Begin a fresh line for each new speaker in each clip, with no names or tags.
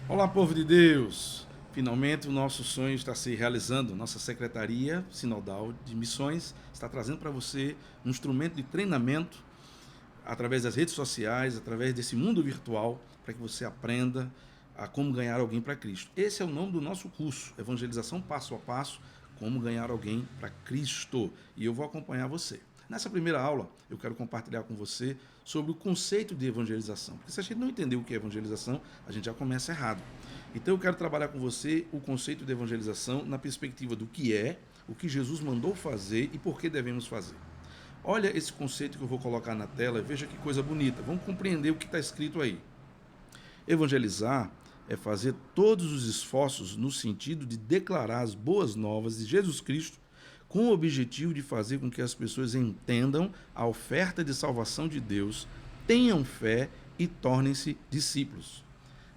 Olá, povo de Deus! Finalmente o nosso sonho está se realizando. Nossa Secretaria Sinodal de Missões está trazendo para você um instrumento de treinamento através das redes sociais, através desse mundo virtual, para que você aprenda a como ganhar alguém para Cristo. Esse é o nome do nosso curso, Evangelização Passo a Passo, como ganhar alguém para Cristo. E eu vou acompanhar você. Nessa primeira aula, eu quero compartilhar com você sobre o conceito de evangelização. Porque se a gente não entender o que é evangelização, a gente já começa errado. Então eu quero trabalhar com você o conceito de evangelização na perspectiva do que é, o que Jesus mandou fazer e por que devemos fazer. Olha esse conceito que eu vou colocar na tela, veja que coisa bonita. Vamos compreender o que está escrito aí. Evangelizar é fazer todos os esforços no sentido de declarar as boas novas de Jesus Cristo com o objetivo de fazer com que as pessoas entendam a oferta de salvação de Deus, tenham fé e tornem-se discípulos.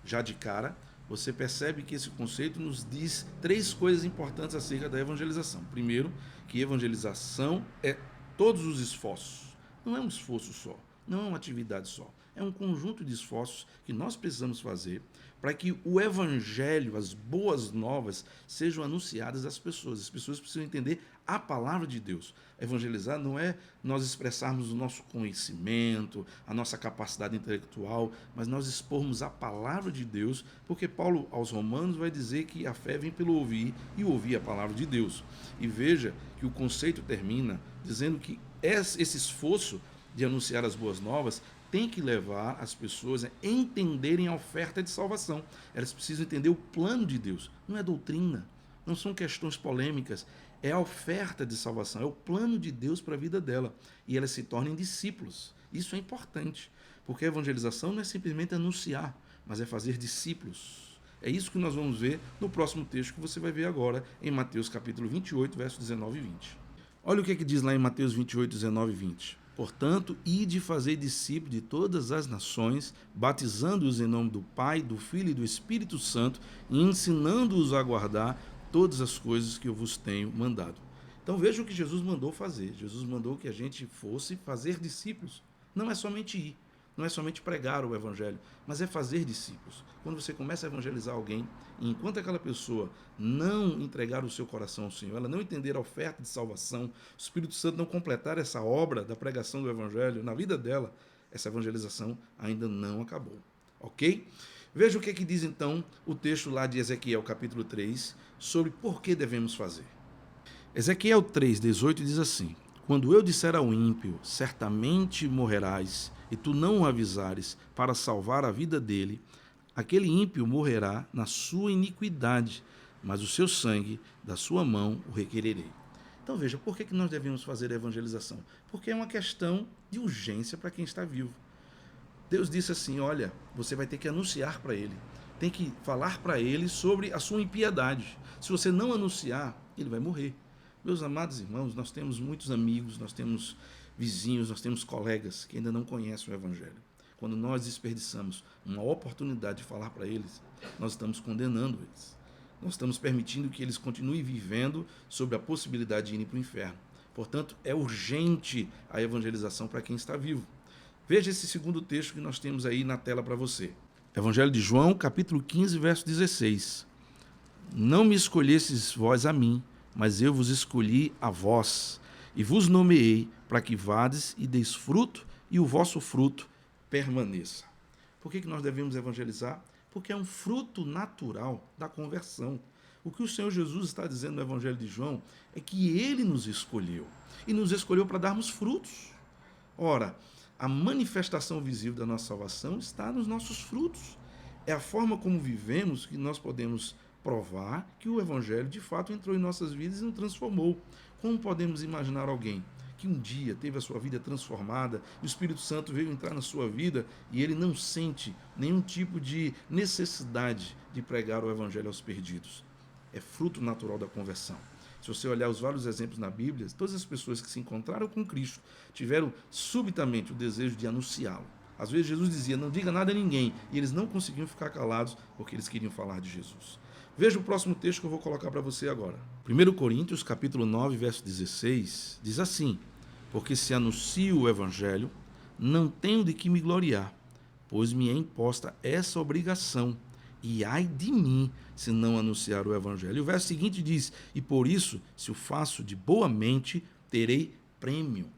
Já de cara, você percebe que esse conceito nos diz três coisas importantes acerca da evangelização. Primeiro, que evangelização é todos os esforços. Não é um esforço só, não é uma atividade só. É um conjunto de esforços que nós precisamos fazer para que o evangelho, as boas novas, sejam anunciadas às pessoas. As pessoas precisam entender a palavra de Deus. Evangelizar não é nós expressarmos o nosso conhecimento, a nossa capacidade intelectual, mas nós expormos a palavra de Deus, porque Paulo aos Romanos vai dizer que a fé vem pelo ouvir e ouvir a palavra de Deus. E veja que o conceito termina dizendo que esse esforço de anunciar as boas novas tem que levar as pessoas a entenderem a oferta de salvação. Elas precisam entender o plano de Deus. Não é doutrina, não são questões polêmicas, é a oferta de salvação, é o plano de Deus para a vida dela. E elas se tornem discípulos. Isso é importante, porque a evangelização não é simplesmente anunciar, mas é fazer discípulos. É isso que nós vamos ver no próximo texto que você vai ver agora, em Mateus capítulo 28, versos 19 e 20. Olha o que diz lá em Mateus 28, 19 e 20. Portanto, ide fazer discípulos de todas as nações, batizando-os em nome do Pai, do Filho e do Espírito Santo, e ensinando-os a guardar todas as coisas que eu vos tenho mandado. Então veja o que Jesus mandou fazer. Jesus mandou que a gente fosse fazer discípulos. Não é somente ir, não é somente pregar o evangelho, mas é fazer discípulos. Quando você começa a evangelizar alguém, e enquanto aquela pessoa não entregar o seu coração ao Senhor, ela não entender a oferta de salvação, o Espírito Santo não completar essa obra da pregação do evangelho na vida dela, essa evangelização ainda não acabou. Ok? Veja o que diz então o texto lá de Ezequiel, capítulo 3, sobre por que devemos fazer. Ezequiel 3, 18 diz assim: Quando eu disser ao ímpio, certamente morrerás, e tu não o avisares para salvar a vida dele, aquele ímpio morrerá na sua iniquidade, mas o seu sangue da sua mão o requererei. Então veja, por que nós devemos fazer a evangelização? Porque é uma questão de urgência para quem está vivo. Deus disse assim: olha, você vai ter que anunciar para ele, tem que falar para ele sobre a sua impiedade. Se você não anunciar, ele vai morrer. Meus amados irmãos, nós temos muitos amigos, nós temos vizinhos, nós temos colegas que ainda não conhecem o Evangelho. Quando nós desperdiçamos uma oportunidade de falar para eles, nós estamos condenando eles. Nós estamos permitindo que eles continuem vivendo sobre a possibilidade de irem para o inferno. Portanto, é urgente a evangelização para quem está vivo. Veja esse segundo texto que nós temos aí na tela para você. Evangelho de João, capítulo 15, verso 16. Não me escolhestes vós a mim, mas eu vos escolhi a vós, e vos nomeei para que vades e deis fruto, e o vosso fruto permaneça. Por que nós devemos evangelizar? Porque é um fruto natural da conversão. O que o Senhor Jesus está dizendo no Evangelho de João é que ele nos escolheu, e nos escolheu para darmos frutos. Ora, a manifestação visível da nossa salvação está nos nossos frutos. É a forma como vivemos que nós podemos provar que o Evangelho de fato entrou em nossas vidas e nos transformou. Como podemos imaginar alguém que um dia teve a sua vida transformada, o Espírito Santo veio entrar na sua vida e ele não sente nenhum tipo de necessidade de pregar o Evangelho aos perdidos? É fruto natural da conversão. Se você olhar os vários exemplos na Bíblia, todas as pessoas que se encontraram com Cristo tiveram subitamente o desejo de anunciá-lo. Às vezes Jesus dizia, não diga nada a ninguém, e eles não conseguiam ficar calados porque eles queriam falar de Jesus. Veja o próximo texto que eu vou colocar para você agora. 1 Coríntios, capítulo 9, verso 16, diz assim: Porque se anuncio o Evangelho, não tenho de que me gloriar, pois me é imposta essa obrigação, e ai de mim se não anunciar o evangelho. E o verso seguinte diz: e por isso, se o faço de boa mente, terei prêmio.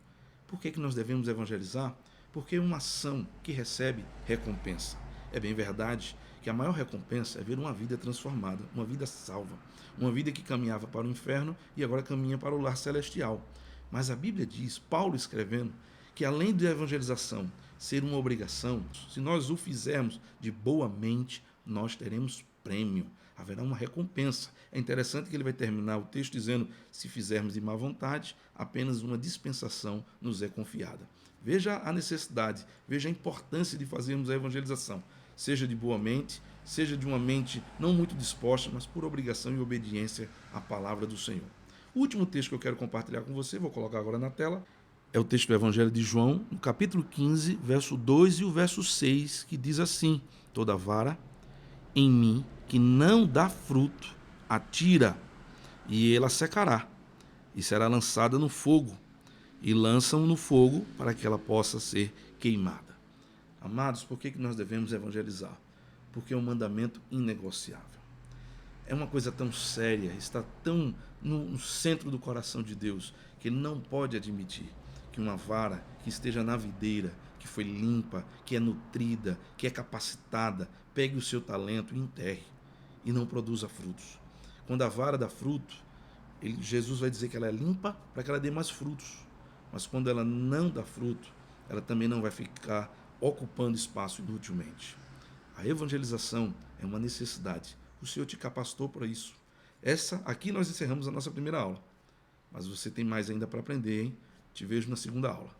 Por que nós devemos evangelizar? Porque é uma ação que recebe recompensa. É bem verdade que a maior recompensa é ver uma vida transformada, uma vida salva, uma vida que caminhava para o inferno e agora caminha para o lar celestial. Mas a Bíblia diz, Paulo escrevendo, que além da evangelização ser uma obrigação, se nós o fizermos de boa mente, nós teremos prêmio, haverá uma recompensa. É interessante que ele vai terminar o texto dizendo: se fizermos de má vontade, apenas uma dispensação nos é confiada. Veja a necessidade, veja a importância de fazermos a evangelização, seja de boa mente, seja de uma mente não muito disposta, mas por obrigação e obediência à palavra do Senhor. O último texto que eu quero compartilhar com você, vou colocar agora na tela, é o texto do Evangelho de João, no capítulo 15, verso 2 e o verso 6, que diz assim: toda vara em mim que não dá fruto, atira, e ela secará, e será lançada no fogo, e lançam no fogo para que ela possa ser queimada. Amados, por que nós devemos evangelizar? Porque é um mandamento inegociável. É uma coisa tão séria, está tão no centro do coração de Deus, que Ele não pode admitir que uma vara que esteja na videira, que foi limpa, que é nutrida, que é capacitada, pegue o seu talento e enterre, e não produza frutos. Quando a vara dá fruto, Jesus vai dizer que ela é limpa para que ela dê mais frutos. Mas quando ela não dá fruto, ela também não vai ficar ocupando espaço inutilmente. A evangelização é uma necessidade. O Senhor te capacitou para isso. Aqui nós encerramos a nossa primeira aula. Mas você tem mais ainda para aprender, hein? Te vejo na segunda aula.